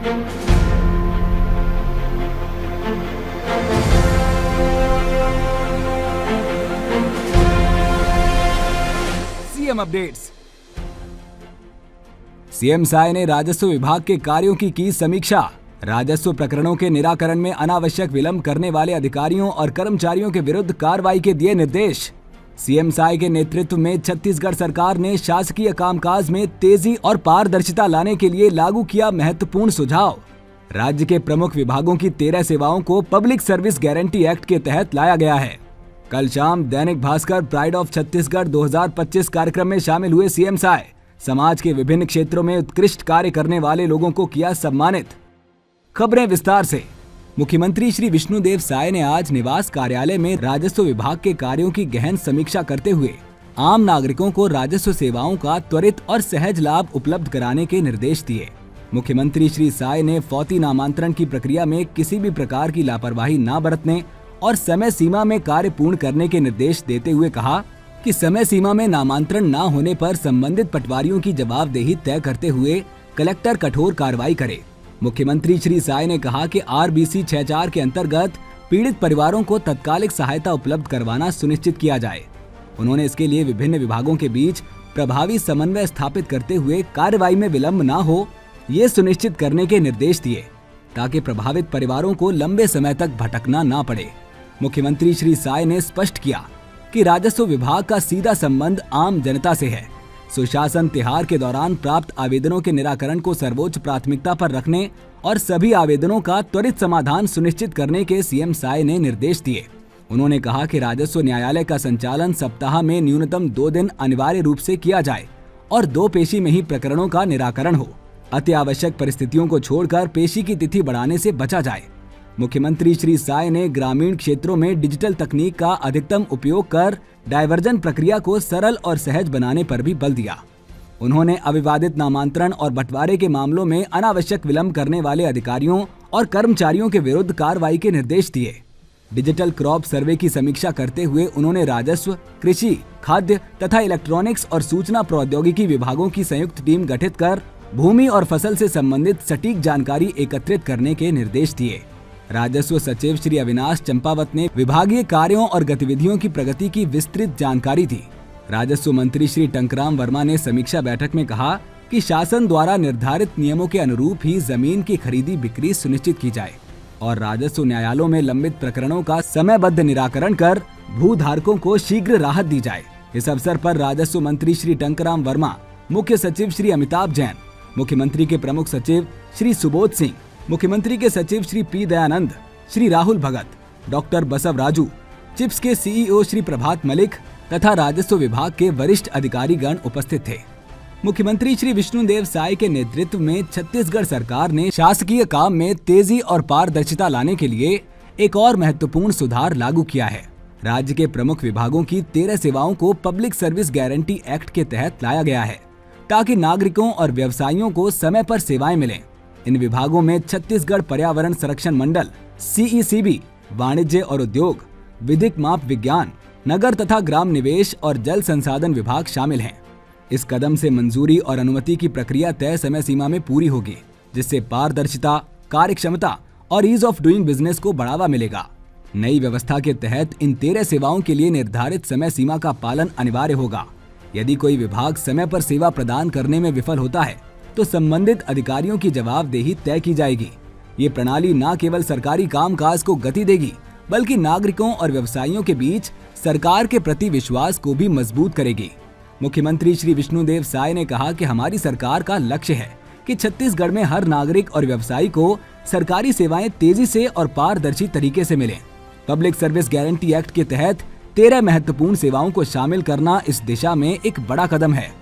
CM updates. CM Sai ने राजस्व विभाग के कार्यों की समीक्षा। राजस्व प्रकरणों के निराकरण में अनावश्यक विलंब करने वाले अधिकारियों और कर्मचारियों के विरुद्ध कार्रवाई के दिए निर्देश। सीएम साय के नेतृत्व में छत्तीसगढ़ सरकार ने शासकीय कामकाज में तेजी और पारदर्शिता लाने के लिए लागू किया महत्वपूर्ण सुझाव। राज्य के प्रमुख विभागों की 13 सेवाओं को पब्लिक सर्विस गारंटी एक्ट के तहत लाया गया है। कल शाम दैनिक भास्कर प्राइड ऑफ छत्तीसगढ़ 2025 कार्यक्रम में शामिल हुए सीएम साय समाज के विभिन्न क्षेत्रों में उत्कृष्ट कार्य करने वाले लोगों को किया सम्मानित। खबरें विस्तार से। मुख्यमंत्री श्री विष्णुदेव साय ने आज निवास कार्यालय में राजस्व विभाग के कार्यों की गहन समीक्षा करते हुए आम नागरिकों को राजस्व सेवाओं का त्वरित और सहज लाभ उपलब्ध कराने के निर्देश दिए। मुख्यमंत्री श्री साय ने फौती नामांतरण की प्रक्रिया में किसी भी प्रकार की लापरवाही न बरतने और समय सीमा में कार्य पूर्ण करने के निर्देश देते हुए कहा कि समय सीमा में नामांतरण न होने पर संबंधित पटवारियों की जवाबदेही तय करते हुए कलेक्टर कठोर कार्रवाई करे। मुख्यमंत्री श्री साय ने कहा कि RBC 64 के अंतर्गत पीड़ित परिवारों को तत्कालिक सहायता उपलब्ध करवाना सुनिश्चित किया जाए। उन्होंने इसके लिए विभिन्न विभागों के बीच प्रभावी समन्वय स्थापित करते हुए कार्रवाई में विलंब न हो, ये सुनिश्चित करने के निर्देश दिए ताकि प्रभावित परिवारों को लंबे समय तक भटकना न पड़े। मुख्यमंत्री श्री साय ने स्पष्ट किया कि राजस्व विभाग का सीधा संबंध आम जनता से है। सुशासन त्योहार के दौरान प्राप्त आवेदनों के निराकरण को सर्वोच्च प्राथमिकता पर रखने और सभी आवेदनों का त्वरित समाधान सुनिश्चित करने के सीएम साय ने निर्देश दिए। उन्होंने कहा कि राजस्व न्यायालय का संचालन सप्ताह में न्यूनतम 2 दिन अनिवार्य रूप से किया जाए और 2 पेशी में ही प्रकरणों का निराकरण हो। अति आवश्यक परिस्थितियों को छोड़कर पेशी की तिथि बढ़ाने से बचा जाए। मुख्यमंत्री श्री साय ने ग्रामीण क्षेत्रों में डिजिटल तकनीक का अधिकतम उपयोग कर डायवर्जन प्रक्रिया को सरल और सहज बनाने पर भी बल दिया। उन्होंने अविवादित नामांतरण और बंटवारे के मामलों में अनावश्यक विलंब करने वाले अधिकारियों और कर्मचारियों के विरुद्ध कार्रवाई के निर्देश दिए। डिजिटल क्रॉप सर्वे की समीक्षा करते हुए उन्होंने राजस्व, कृषि, खाद्य तथा इलेक्ट्रॉनिक्स और सूचना प्रौद्योगिकी विभागों की संयुक्त टीम गठित कर भूमि और फसल से संबंधित सटीक जानकारी एकत्रित करने के निर्देश दिए। राजस्व सचिव श्री अविनाश चंपावत ने विभागीय कार्यों और गतिविधियों की प्रगति की विस्तृत जानकारी दी। राजस्व मंत्री श्री टंकराम वर्मा ने समीक्षा बैठक में कहा कि शासन द्वारा निर्धारित नियमों के अनुरूप ही जमीन की खरीदी बिक्री सुनिश्चित की जाए और राजस्व न्यायालयों में लंबित प्रकरणों का समयबद्ध निराकरण कर भूधारकों को शीघ्र राहत दी जाए। इस अवसर पर राजस्व मंत्री श्री टंकराम वर्मा, मुख्य सचिव श्री अमिताभ जैन, मुख्यमंत्री के प्रमुख सचिव श्री सुबोध सिंह, मुख्यमंत्री के सचिव श्री पी दयानंद, श्री राहुल भगत, डॉक्टर बसव राजू, चिप्स के CEO श्री प्रभात मलिक तथा राजस्व विभाग के वरिष्ठ अधिकारीगण उपस्थित थे। मुख्यमंत्री श्री विष्णुदेव साय के नेतृत्व में छत्तीसगढ़ सरकार ने शासकीय काम में तेजी और पारदर्शिता लाने के लिए एक और महत्वपूर्ण सुधार लागू किया है। राज्य के प्रमुख विभागों की 13 सेवाओं को पब्लिक सर्विस गारंटी एक्ट के तहत लाया गया है ताकि नागरिकों और व्यवसायियों को समय पर सेवाएं मिलें। इन विभागों में छत्तीसगढ़ पर्यावरण संरक्षण मंडल, CECB, वाणिज्य और उद्योग, विधिक माप विज्ञान, नगर तथा ग्राम निवेश और जल संसाधन विभाग शामिल हैं। इस कदम से मंजूरी और अनुमति की प्रक्रिया तय समय सीमा में पूरी होगी, जिससे पारदर्शिता, कार्यक्षमता और ईज ऑफ डूइंग बिजनेस को बढ़ावा मिलेगा। नई व्यवस्था के तहत इन 13 सेवाओं के लिए निर्धारित समय सीमा का पालन अनिवार्य होगा। यदि कोई विभाग समय पर सेवा प्रदान करने में विफल होता है तो संबंधित अधिकारियों की जवाबदेही तय की जाएगी। ये प्रणाली न केवल सरकारी कामकाज को गति देगी, बल्कि नागरिकों और व्यवसायियों के बीच सरकार के प्रति विश्वास को भी मजबूत करेगी। मुख्यमंत्री श्री विष्णुदेव साय ने कहा कि हमारी सरकार का लक्ष्य है कि छत्तीसगढ़ में हर नागरिक और व्यवसायी को सरकारी सेवाएं तेजी से और पारदर्शी तरीके से मिलें। पब्लिक सर्विस गारंटी एक्ट के तहत 13 महत्वपूर्ण सेवाओं को शामिल करना इस दिशा में एक बड़ा कदम है।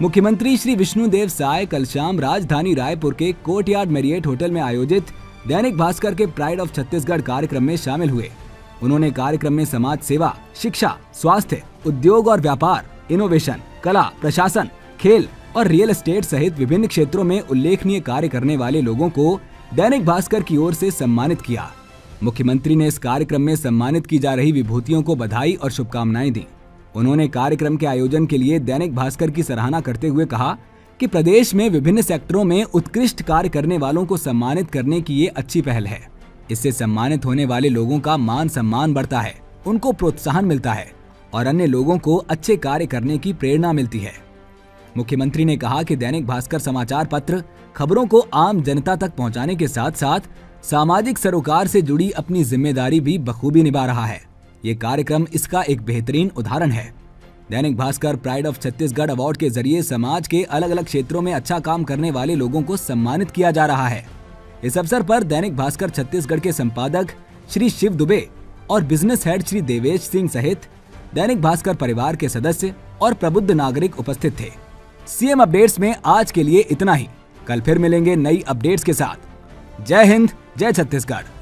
मुख्यमंत्री श्री विष्णुदेव साय कल शाम राजधानी रायपुर के कोर्टयार्ड मैरियट होटल में आयोजित दैनिक भास्कर के प्राइड ऑफ छत्तीसगढ़ कार्यक्रम में शामिल हुए। उन्होंने कार्यक्रम में समाज सेवा, शिक्षा, स्वास्थ्य, उद्योग और व्यापार, इनोवेशन, कला, प्रशासन, खेल और रियल एस्टेट सहित विभिन्न क्षेत्रों में उल्लेखनीय कार्य करने वाले लोगों को दैनिक भास्कर की ओर से सम्मानित किया। मुख्यमंत्री ने इस कार्यक्रम में सम्मानित की जा रही विभूतियों को बधाई और शुभकामनाएं दी। उन्होंने कार्यक्रम के आयोजन के लिए दैनिक भास्कर की सराहना करते हुए कहा कि प्रदेश में विभिन्न सेक्टरों में उत्कृष्ट कार्य करने वालों को सम्मानित करने की ये अच्छी पहल है। इससे सम्मानित होने वाले लोगों का मान सम्मान बढ़ता है, उनको प्रोत्साहन मिलता है और अन्य लोगों को अच्छे कार्य करने की प्रेरणा मिलती है। मुख्यमंत्री ने कहा कि दैनिक भास्कर समाचार पत्र खबरों को आम जनता तक पहुंचाने के साथ साथ सामाजिक सरोकार से जुड़ी अपनी जिम्मेदारी भी बखूबी निभा रहा है। ये कार्यक्रम इसका एक बेहतरीन उदाहरण है। Dainik Bhaskar pride of Chhattisgarh award के जरिए समाज के अलग अलग क्षेत्रों में अच्छा काम करने वाले लोगों को सम्मानित किया जा रहा है। इस अवसर पर दैनिक भास्कर छत्तीसगढ़ के संपादक श्री शिव दुबे और बिजनेस हेड श्री देवेश सिंह सहित दैनिक भास्कर परिवार के सदस्य और प्रबुद्ध नागरिक उपस्थित थे। सीएम अपडेट्स में आज के लिए इतना ही। कल फिर मिलेंगे नई अपडेट्स के साथ। जय हिंद, जय छत्तीसगढ़।